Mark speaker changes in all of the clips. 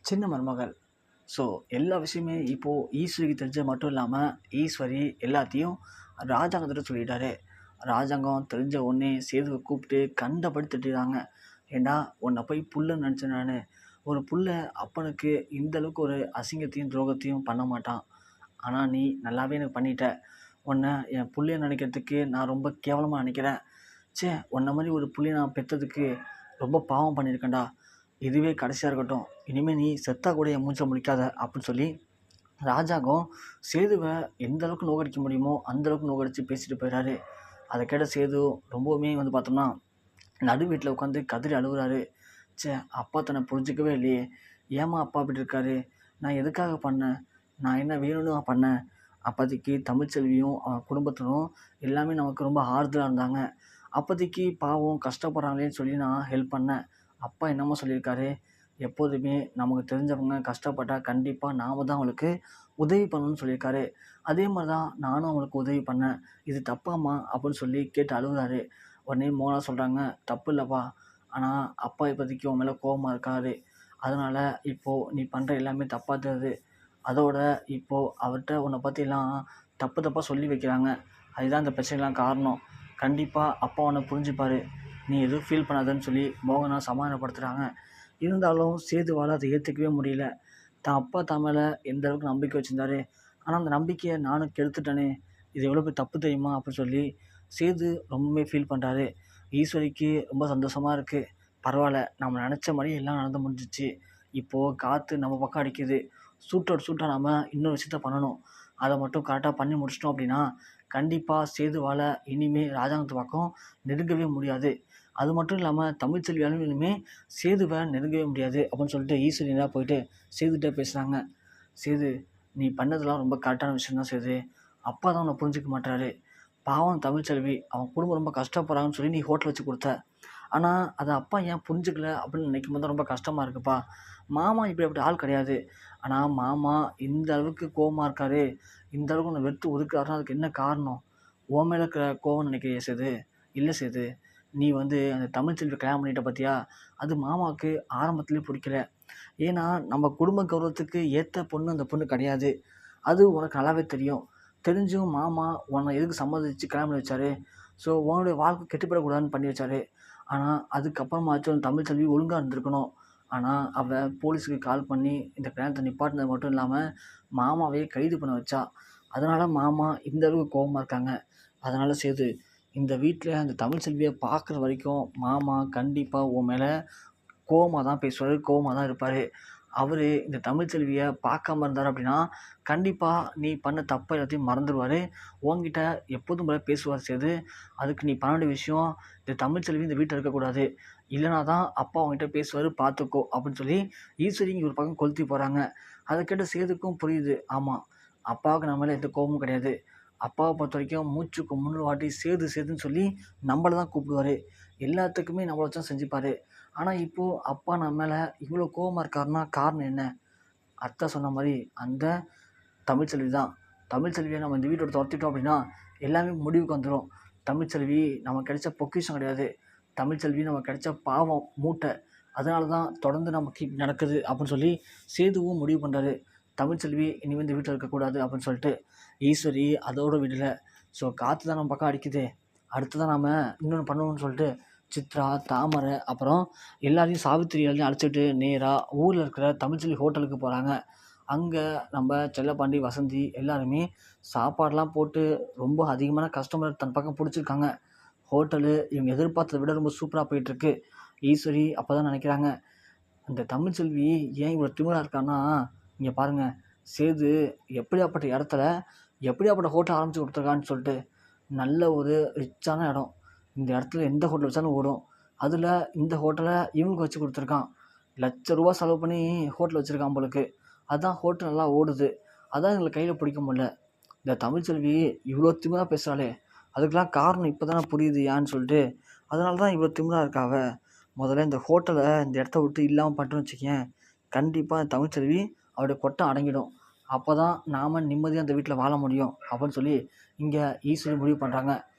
Speaker 1: சின்ன மருமகள். ஸோ எல்லா விஷயமே இப்போது ஈஸ்வரிக்கு தெரிஞ்சது மட்டும் இல்லாமல் ஈஸ்வரி எல்லாத்தையும் ராஜாங்கத்திட்ட சொல்லிட்டாரு. ராஜாங்கம் தெரிஞ்ச உடனே சேதுவை கூப்பிட்டு கண்டபடி திட்டுறாங்க. ஏண்டா உன்னை போய் புல்லுன்னு நினச்சேன் நான். ஒரு புல்ல அப்பனுக்கு இந்த அளவுக்கு ஒரு அசிங்கத்தையும் துரோகத்தையும் பண்ண மாட்டான். ஆனால் நீ நல்லாவே எனக்கு பண்ணிட்ட. உன்னை என் புள்ளைய நினைக்கிறதுக்கு நான் ரொம்ப கேவலமாக நினைக்கிறேன். ச்சே, உன்ன மாதிரி ஒரு புள்ளைய நான் பெற்றதுக்கு ரொம்ப பாவம் பண்ணியிருக்கேன்டா. இதுவே கடைசியாக இருக்கட்டும். இனிமேல் நீ செத்தா கூட என் மூஞ்ச முழிக்காத அப்படின்னு சொல்லி ராஜாங்கம் சேதுவை எந்த அளவுக்கு நோகடிக்க முடியுமோ அந்த அளவுக்கு நோகடிச்சு பேசிட்டு போயிடாரு. அதை கேட்ட சேது ரொம்பவுமே பார்த்தோம்னா நடு வீட்டில் உட்காந்து கதறி அழுகுறாரு. ச்சே, அப்பா தன்னை புரிஞ்சிக்கவே இல்லையே. ஏம்மா அப்பா அப்படி இருக்காரு? நான் எதுக்காக பண்ணேன்? நான் என்ன வேணும்னு பண்ணேன்? அப்போதைக்கு தமிழ்ச்செல்வியும் அவன் குடும்பத்தினரும் எல்லாமே நமக்கு ரொம்ப ஆறுதலாக இருந்தாங்க. அப்போதைக்கு பாவம் கஷ்டப்படுறாங்களேன்னு சொல்லி நான் ஹெல்ப் பண்ணேன். அப்பா என்னம்மா சொல்லியிருக்காரு? எப்போதுமே நமக்கு தெரிஞ்சவங்க கஷ்டப்பட்டால் கண்டிப்பாக நாம தான் அவங்களுக்கு உதவி பண்ணணும்னு சொல்லியிருக்காரு. அதே மாதிரி தான் நானும் அவங்களுக்கு உதவி பண்ணேன். இது தப்பாம்மா அப்படின்னு சொல்லி கேட்டு அழுகுறாரு. உடனே மோனா சொல்கிறாங்க, தப்பு இல்லைப்பா. ஆனால் அப்பா இப்போதைக்கு உன் மேலே கோபமாக இருக்காரு. அதனால் இப்போது நீ பண்ணுற எல்லாமே தப்பாக தெரியுது. அதோட இப்போது அவர்கிட்ட உன்னை பற்றிலாம் தப்பு தப்பாக சொல்லி வைக்கிறாங்க. அதுதான் இந்த பிரச்சனைலாம் காரணம். கண்டிப்பாக அப்பா உன்னை புரிஞ்சுப்பார். நீ எதுவும் ஃபீல் பண்ணாதன்னு சொல்லி மோகனா சமாதானப்படுத்துகிறாங்க. இருந்தாலும் சேதுவால் அதை ஏற்றுக்கவே முடியல. தான் அப்பா தான் மேலே எந்த அளவுக்கு நம்பிக்கை வச்சுருந்தாரு. ஆனால் அந்த நம்பிக்கையை நானும் கெடுத்துட்டேனே, இது எவ்வளோ பெரிய தப்பு தெரியுமா அப்படின்னு சொல்லி சேது ரொம்பவே ஃபீல் பண்ணுறாரு. ஈஸ்வரிக்கு ரொம்ப சந்தோஷமாக இருக்குது. பரவாயில்ல, நம்ம நினச்ச மாதிரி எல்லாம் நடந்து முடிஞ்சிச்சு. இப்போது காற்று நம்ம பக்கம் அடிக்குது. சூட்டோட சூட்டாக நம்ம இன்னொரு விஷயத்த பண்ணணும். அதை மட்டும் கரெக்டாக பண்ணி முடிச்சிட்டோம் அப்படின்னா கண்டிப்பாக சேதுவால் இனிமேல் ராஜாங்கத்து பக்கம் நெருங்கவே முடியாது. அது மட்டும் இல்லாமல் தமிழ்ச்செல்வியாலும் இனிமேல் சேதுவை நெருங்கவே முடியாது அப்படின்னு சொல்லிட்டு ஈஸ்வரி நேராக போயிட்டு சேதுகிட்ட பேசுகிறாங்க. சேது, நீ பண்ணதெல்லாம் ரொம்ப கரெக்டான விஷயம் தான் சேது. அப்பா தான் உன்னை புரிஞ்சிக்க மாட்டாரு. பாவம் தமிழ்ச்செல்வி, அவன் குடும்பம் ரொம்ப கஷ்டப்படுறாங்கன்னு சொல்லி நீ ஹோட்டல் வச்சு கொடுத்த. ஆனால் அதை அப்பா ஏன் புரிஞ்சுக்கல அப்படின்னு நினைக்கும் போது ரொம்ப கஷ்டமாக இருக்குப்பா. மாமா இப்படி ஆள் கிடையாது. ஆனால் மாமா இந்த அளவுக்கு கோவமாக இருக்காரு, இந்த அளவுக்கு உன்னை வெறுத்து ஒதுக்குறாருன்னா அதுக்கு என்ன காரணம்? உன் மேலே இருக்கிற கோவம்னு நினைக்கிறியா சேது? இல்லை சேது, நீ அந்த தமிழ்ச்செல்வி கல்யாணம் பண்ணிட்ட பார்த்தியா, அது மாமாவுக்கு ஆரம்பத்துலேயே பிடிக்கல. ஏன்னா நம்ம குடும்ப கௌரவத்துக்கு ஏற்ற பொண்ணு அந்த பொண்ணு கிடையாது. அது உனக்கு நல்லாவே தெரியும். தெரிஞ்சும் மாமா உன்னை எதுக்கு சம்மதிச்சு கல்யாணம் பண்ணி வச்சாரு? ஸோ உன்னுடைய வாழ்க்கை கெட்டுப்படக்கூடாதுன்னு பண்ணி வச்சாரு. ஆனால் அதுக்கப்புறமாச்சும் தமிழ்ச்செல்வி ஒழுங்காக இருந்திருக்கணும். ஆனால் அவள் போலீஸுக்கு கால் பண்ணி இந்த கல்யாணத்தை நிப்பாட்டினது மட்டும் இல்லாமல் மாமாவையே கைது பண்ண வச்சா. அதனால் மாமா இந்த அளவுக்கு கோபமாக இருக்காங்க. அதனால் சேது, இந்த வீட்டில் அந்த தமிழ்ச்செல்வியை பார்க்குற வரைக்கும் மாமா கண்டிப்பாக உன் மேலே கோவமாக தான் பேசுவார், கோவமாக தான் இருப்பார். அவர் இந்த தமிழ்ச்செல்வியை பார்க்காம இருந்தார் அப்படின்னா கண்டிப்பாக நீ பண்ண தப்பை எல்லாத்தையும் மறந்துடுவார். உன்கிட்ட எப்போதும் போல பேசுவார் சேது. அதுக்கு நீ பண்ண வேண்டிய விஷயம், இந்த தமிழ்ச்செல்வி இந்த வீட்டில் இருக்கக்கூடாது. இல்லைனா தான் அப்பா அவங்ககிட்ட பேசுவார், பார்த்துக்கோ அப்படின்னு சொல்லி ஈஸ்வரி இங்கே ஒரு பக்கம் கொளுத்தி போகிறாங்க. அதை கேட்ட சேதுக்கும் புரியுது. ஆமாம், அப்பாவுக்கு நம்ம மேலே எந்த கோபமும் கிடையாது. அப்பாவை பொறுத்த வரைக்கும் மூச்சுக்கு 3 வாட்டி சேது சேதுன்னு சொல்லி நம்மளை தான் கூப்பிடுவார். எல்லாத்துக்குமே நம்மளை வச்சு தான் செஞ்சுப்பார். ஆனால் இப்போது அப்பா நம்ம மேலே இவ்வளோ கோவமாக இருக்காருன்னா காரணம் என்ன? அத்தை சொன்ன மாதிரி அந்த தமிழ்ச்செல்வி தான். தமிழ்ச்செல்வியை நம்ம இந்த வீட்டோட துரத்திட்டோம் அப்படின்னா எல்லாமே முடிவுக்கு வந்துடும். தமிழ்ச்செல்வி நமக்கு கிடைச்ச பொக்கிஷம் கிடையாது. தமிழ்ச்செல்வி நமக்கு கிடைச்ச பாவம் மூட்டை. அதனால தான் தொடர்ந்து நமக்கு இப்படி நடக்குது அப்படின்னு சொல்லி சேதுவும் முடிவு பண்ணுறாரு. தமிழ்ச்செல்வி இனிமேல் இந்த வீட்டில் இருக்கக்கூடாது அப்படின்னு சொல்லிட்டு ஈஸ்வரி அதோடு விடலை. ஸோ காற்று தான் நம்ம பக்கம் அடிக்குது. அடுத்து தான் நம்ம இன்னொன்று பண்ணணும்னு சொல்லிட்டு சித்ரா, தாமரை அப்புறம் எல்லாரையும் சாவித்திரி எல்லாரையும் அழைச்சிட்டு நேராக ஊரில் இருக்கிற தமிழ்ச்செல்வி ஹோட்டலுக்கு போகிறாங்க. அங்கே நம்ம செல்லப்பாண்டி, வசந்தி எல்லாருமே சாப்பாடெலாம் போட்டு ரொம்ப அதிகமான கஸ்டமர் தன் பக்கம் பிடிச்சிருக்காங்க. ஹோட்டலு இவங்க எதிர்பார்த்ததை விட ரொம்ப சூப்பராக போயிட்டுருக்கு. ஈஸ்வரி அப்போ தான் நினைக்கிறாங்க, அந்த தமிழ்ச்செல்வி ஏன் இவ்வளோ திமிரா இருக்கான்னா, இங்கே பாருங்கள், சேது எப்படியாப்பட்ட இடத்துல எப்படியாப்பட்ட ஹோட்டல் ஆரம்பித்து கொடுத்துருக்கான்னு சொல்லிட்டு. நல்ல ஒரு ரிச்சான இடம். இந்த இடத்துல எந்த ஹோட்டல் வச்சாலும் ஓடும். அதில் இந்த ஹோட்டலை இவங்களுக்கு வச்சு கொடுத்துருக்கான். ரூ. 1,00,000 செலவு பண்ணி ஹோட்டல் வச்சுருக்கான் போலருக்கு. அதான் ஹோட்டல் நல்லா ஓடுது. அதான் எங்களுக்கு கையில் பிடிக்க முடியல. இந்த தமிழ்ச்செல்வி இவ்வளோ திமிரா பேசுகிறாளே, அதுக்கெலாம் காரணம் இப்போ தானே புரியுது ஏன்னு சொல்லிட்டு. அதனால தான் இவ்வளோ திமிரா இருக்கா அவ. முதல்ல இந்த ஹோட்டலை இந்த இடத்த விட்டு இல்லாமல் பண்ணிட்டோன்னு வச்சுக்கேன், கண்டிப்பாக தமிழ்ச்செல்வி அவருடைய கொட்டம் அடங்கிடும். அப்போ தான் நாம் நிம்மதியாக அந்த வீட்டில் வாழ முடியும் அப்படின்னு சொல்லி இங்கே ஈஸ்வரி முடிவு பண்ணுறாங்க.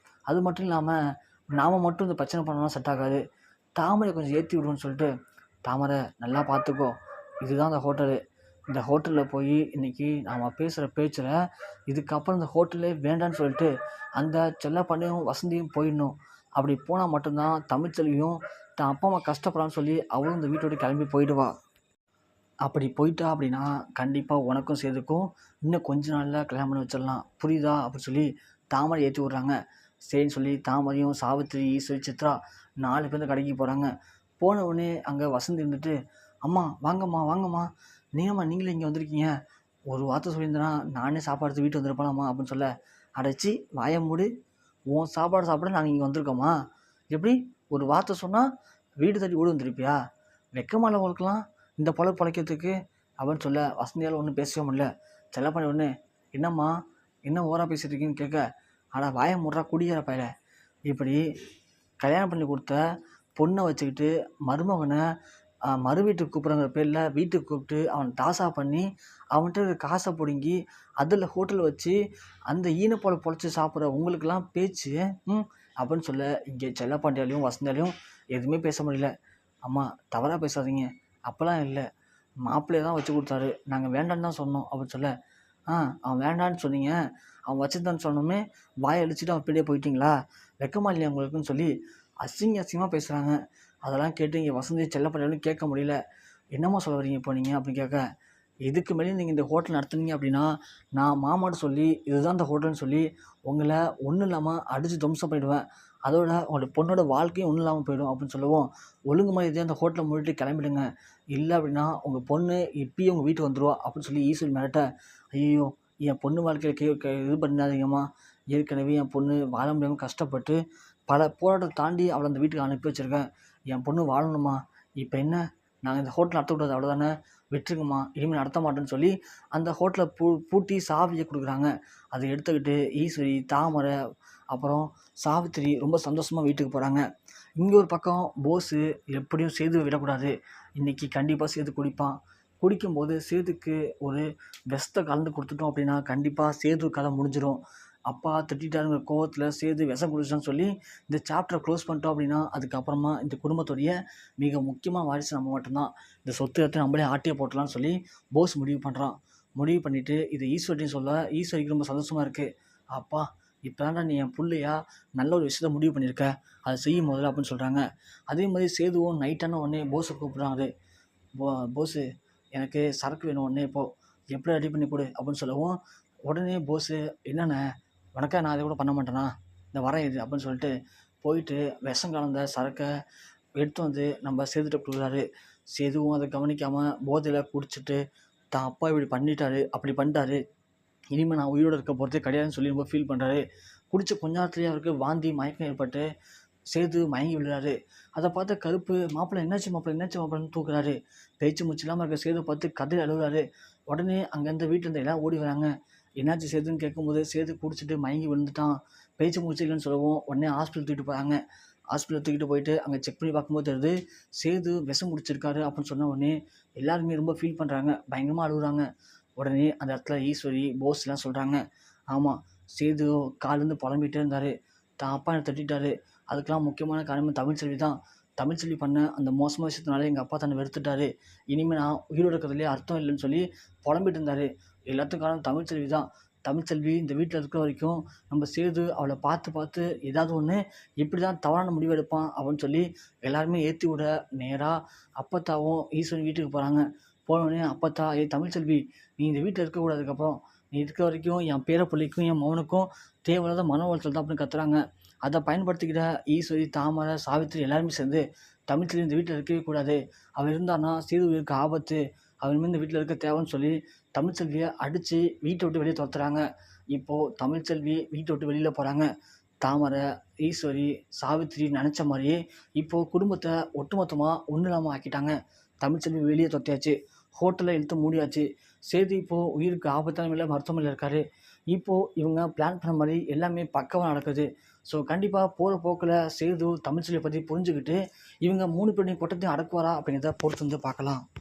Speaker 1: அது மட்டும் இல்லாமல் நாம் மட்டும் இந்த பிரச்சனை பண்ணோம்னா செட் ஆகாது. தாமரை கொஞ்சம் ஏற்றி விடுவோன்னு சொல்லிட்டு, தாமரை நல்லா பார்த்துக்கோ, இதுதான் அந்த ஹோட்டலு. இந்த ஹோட்டலில் போய் இன்றைக்கி நாம் பேசுகிற பேச்சில் இதுக்கப்புறம் இந்த ஹோட்டலே வேண்டான்னு சொல்லிட்டு அந்த செல்லப்பாண்டியும் வசந்தியும் போயிடணும். அப்படி போனால் மட்டும்தான் தமிழ்ச்செல்வியும் தான் அப்பா அம்மா கஷ்டப்படான்னு சொல்லி அவளும் இந்த வீட்டை விட்டு கிளம்பி போயிடுவா. அப்படி போயிட்டா அப்படின்னா கண்டிப்பாக உனக்கும் சேதுக்கும் இன்னும் கொஞ்ச நாளில் கல்யாணம் பண்ணி வச்சிடலாம், புரியுதா அப்படின்னு சொல்லி தாமரை ஏற்றி விட்றாங்க. சரின்னு சொல்லி தாமரையும் சாவித்திரி ஈஸ்வரி சித்ரா 4 பேர் இந்த கடைக்கு போகிறாங்க. போன உடனே அங்கே வசந்தி இருந்துட்டு, அம்மா வாங்கம்மா வாங்கம்மா, நீங்களே இங்கே வந்திருக்கீங்க, ஒரு வார்த்தை சொல்லியிருந்தேன்னா நானே சாப்பாடு எடுத்து வீட்டு வந்துருப்பலாமா அப்படின்னு சொல்ல, அடைச்சி வாயை மூடு, உன் சாப்பாடு சாப்பிட நாங்கள் இங்கே வந்திருக்கோமா, எப்படி ஒரு வார்த்தை சொன்னால் வீடு தட்டி ஓடி வந்துருப்பியா, வெக்கமால உங்களுக்குலாம் இந்த பொழைக்கிறதுக்கு அப்படின்னு சொல்ல வசந்தியால் ஒன்றும் பேசவே முடியல. செல்லப்பாண்டி ஒன்று, என்னம்மா என்ன ஓரா பேசிட்டு இருக்கீங்கன்னு கேட்க, ஆனால் வாயை முட்றா குடிக்கிற பையல, இப்படி கல்யாணம் பண்ணி கொடுத்த பொண்ணை வச்சுக்கிட்டு மருமகனை மறு வீட்டுக்கு கூப்பிட்றங்கிற பேரில் வீட்டுக்கு கூப்பிட்டு அவன் தாசா பண்ணி அவன்கிட்ட காசை பிடுங்கி அதில் ஹோட்டல் வச்சு அந்த ஈனப்போல பொழைச்சி சாப்பிட்ற உங்களுக்கெல்லாம் பேச்சு அப்படின்னு சொல்ல, இங்கே செல்லப்பாண்டியாலையும் வசந்தியாலையும் எதுவுமே பேச முடியல. அம்மா தவறாக பேசாதீங்க, அப்போல்லாம் இல்லை, மாப்பிள்ளையை தான் வச்சு கொடுத்தாரு, நாங்கள் வேண்டான்னு தான் சொன்னோம் அப்படின்னு சொல்ல, அவன் வேண்டான்னு சொன்னீங்க, அவன் வச்சுருந்தான்னு சொன்னோமே வாயை அடிச்சுட்டு அவன் பின்னாடியே போயிட்டீங்களா, வெக்கமா இல்லையா உங்களுக்குன்னு சொல்லி அசிங்கமாக பேசுகிறாங்க. அதெல்லாம் கேட்டு இங்கே வசந்தி செல்லப்பாண்டியாலும் கேட்க முடியல. என்னம்மா சொல்ல வரீங்க இப்போ நீங்கள் அப்படின்னு கேட்க, இதுக்கு மேலே நீங்கள் இந்த ஹோட்டல் நடத்துனீங்க அப்படின்னா நான் மாமாட்ட சொல்லி இதுதான் இந்த ஹோட்டல்னு சொல்லி உங்களை ஒன்றும் இல்லாமல் அடித்து துவம்சம் பண்ணிவிடுவேன், அதோட உங்களோட பொண்ணோட வாழ்க்கையும் ஒன்றும் இல்லாமல் போயிடும் அப்படின்னு சொல்லவும், ஒழுங்கு மாதிரி இதே அந்த ஹோட்டலை மூடிட்டு கிளம்பிடுங்க, இல்லை அப்படின்னா உங்கள் பொண்ணு இப்பயே உங்கள் வீட்டுக்கு வந்துடுவா அப்படின்னு சொல்லி ஈஸ்வரி மிரட்ட, ஐயோ என் பொண்ணு வாழ்க்கையில் இது பண்ணாதீங்கம்மா, ஏற்கனவே என் பொண்ணு வாழ முடியாமல் கஷ்டப்பட்டு பல போராட்டத்தை தாண்டி அவளை அந்த வீட்டுக்கு அனுப்பி வச்சுருக்கேன், என் பொண்ணு வாழணுமா, இப்போ என்ன நாங்கள் இந்த ஹோட்டல் நடத்தக்கூடாது அவ்வளோதானே, விட்டுருங்கம்மா, இனிமேல் நடத்த மாட்டேன்னு சொல்லி அந்த ஹோட்டலை பூட்டி சாவியை கொடுக்குறாங்க. அதை எடுத்துக்கிட்டு ஈஸ்வரி, தாமரை, அப்புறம் சாவித்திரி ரொம்ப சந்தோஷமாக வீட்டுக்கு போகிறாங்க. இங்கே ஒரு பக்கம் போஸு எப்படியும் சேது விடக்கூடாது, இன்றைக்கி கண்டிப்பாக சேது குடிப்பான், குடிக்கும்போது சேதுக்கு ஒரு விஷத்தை கலந்து கொடுத்துட்டோம் அப்படின்னா கண்டிப்பாக சேது கதை முடிஞ்சிடும், அப்பா திட்டாருங்கிற கோவத்தில் சேது விஷம் குடிச்சான்னு சொல்லி இந்த சாப்டரை க்ளோஸ் பண்ணிட்டோம் அப்படின்னா அதுக்கப்புறமா இந்த குடும்பத்துடைய மிக முக்கியமான வாரிசு நம்ம மட்டும்தான், இந்த சொத்து எடுத்து நம்மளே ஆட்டியை போட்டலாம்னு சொல்லி போஸ் முடிவு பண்ணுறான். முடிவு பண்ணிவிட்டு இதை ஈஸ்வரின்னு சொல்ல ஈஸ்வரிக்கு ரொம்ப சந்தோஷமாக இருக்குது, அப்பா இப்போ தான்டா நீ என் பிள்ளையா நல்ல ஒரு விஷயத்த முடிவு பண்ணியிருக்க, அதை செய்யும் முதல்ல அப்படின்னு சொல்கிறாங்க. அதே மாதிரி சேதுவும் நைட்டான உடனே போஸை கூப்பிட்றாங்க. போஸு எனக்கு சரக்கு வேணும் உடனே இப்போது, எப்படி ரெடி பண்ணி கொடு அப்படின்னு சொல்லவும், உடனே போஸு என்னென்ன உனக்கா நான் அதை கூட பண்ண மாட்டேனா, இந்த வரேன் இது அப்படின்னு சொல்லிட்டு போயிட்டு விஷம் கலந்த சரக்கை எடுத்து வந்து நம்ம சேதுகிட்ட கொடுக்குறாரு. சேதுவும் அதை கவனிக்காமல் போதையில் குடிச்சிட்டு தான் அப்பா இப்படி பண்ணிட்டாரு, அப்படி பண்ணிட்டாரு, இனிமேல் நான் உயிரோடு இருக்க போகிறதே கிடையாதுன்னு சொல்லி ரொம்ப ஃபீல் பண்ணுறாரு. குடித்த கொஞ்ச நேரத்துலேயே அவருக்கு வாந்தி மயக்கம் ஏற்பட்டு சேது மயங்கி விழுறாரு. அதை பார்த்து கருப்பு, மாப்பிள்ளை என்னாச்சு மாப்பிள்ளைன்னு தூக்குறாரு. பேச்சு மூச்சு இல்லாமல் இருக்க சேது பார்த்து கதறி அழுகுறாரு. உடனே அங்கேருந்து வீட்டிலேருந்து எல்லாம் ஓடி வராங்க. என்னாச்சு சேதுன்னு கேட்கும்போது சேது குடிச்சிட்டு மயங்கி விழுந்துட்டான், பேச்சு மூச்சு இல்லைன்னு சொல்லவும் உடனே ஹாஸ்பிட்டல் தூக்கிட்டு போகிறாங்க. ஹாஸ்பிட்டல் தூக்கிட்டு போயிட்டு அங்கே செக் பண்ணி பார்க்கும்போது தெரியுது சேது விஷம் குடிச்சிருக்காரு அப்படின்னு சொன்ன உடனே எல்லாருமே ரொம்ப ஃபீல் பண்ணுறாங்க, பயங்கரமாக அழுகுறாங்க. உடனே அந்த இடத்துல ஈஸ்வரி, போஸ்லாம் சொல்கிறாங்க, ஆமாம் சேது காலேருந்து புலம்பிகிட்டே இருந்தார், தான் அப்பா என்னை தட்டிட்டாரு, அதுக்கெலாம் முக்கியமான காரணம் தமிழ்ச்செல்வி தான், தமிழ்ச்செல்வி பண்ண அந்த மோசமான விஷயத்தினால எங்கள் அப்பா தன்னை வெறுத்துட்டாரு, இனிமேல் நான் உயிரோடு இருக்கிறதுலேயே அர்த்தம் இல்லைன்னு சொல்லி புலம்பிட்டு இருந்தார், எல்லாத்துக்கும் காரணம் தமிழ்ச்செல்வி தான், தமிழ்ச்செல்வி இந்த வீட்டில் இருக்கிற வரைக்கும் நம்ம சேது அவளை பார்த்து ஏதாவது ஒன்று இப்படி தான் தவறான முடிவு எடுப்பான் அப்படின்னு சொல்லி எல்லாருமே ஏற்றி விட நேராக அப்பத்தாவும் ஈஸ்வரன் வீட்டுக்கு போகிறாங்க. போனோடனே அப்பத்தா, தமிழ்ச்செல்வி நீ இந்த வீட்டில் இருக்கக்கூடாதுக்கப்புறம், நீ இருக்கிற வரைக்கும் என் பேர பிள்ளைக்கும் என் மகனுக்கும் தேவையில்லாத மன உளைச்சல் தான் அப்படின்னு கத்துறாங்க. அதை பயன்படுத்திக்கிட்ட ஈஸ்வரி, தாமரை, சாவித்திரி எல்லாருமே சேர்ந்து தமிழ்ச்செல்வி இந்த வீட்டில் இருக்கவே கூடாது, அவள் இருந்தான்னா சேதுவிற்கு ஆபத்து, அவன் இந்த வீட்டில் இருக்க தேவைன்னு சொல்லி தமிழ்ச்செல்வியை அடித்து வீட்டை விட்டு வெளியே துரத்துறாங்க. இப்போது தமிழ்ச்செல்வி வீட்டை விட்டு வெளியில் போகிறாங்க. தாமரை, ஈஸ்வரி, சாவித்திரி நினச்ச மாதிரியே இப்போது குடும்பத்தை ஒட்டுமொத்தமாக ஒன்றும் இல்லாமல் ஆக்கிட்டாங்க. தமிழ்ச்செல்வி வெளியே துரத்தியாச்சு, ஹோட்டலை இழுத்து மூடியாச்சு, சேது இப்போது உயிருக்கு ஆபத்தான நிலையில் மருத்துவமனையில் இருக்கார். இப்போது இவங்க பிளான் பண்ண மாதிரி எல்லாமே பக்கவாக நடக்குது. ஸோ கண்டிப்பாக போகிற போக்கில் சேது தமிழ்ச்செல்வியை பற்றி புரிஞ்சுக்கிட்டு இவங்க 3 பேருடைய கொட்டத்தையும் அடக்குவாரா அப்படிங்கிறத பொறுத்து வந்து பார்க்கலாம்.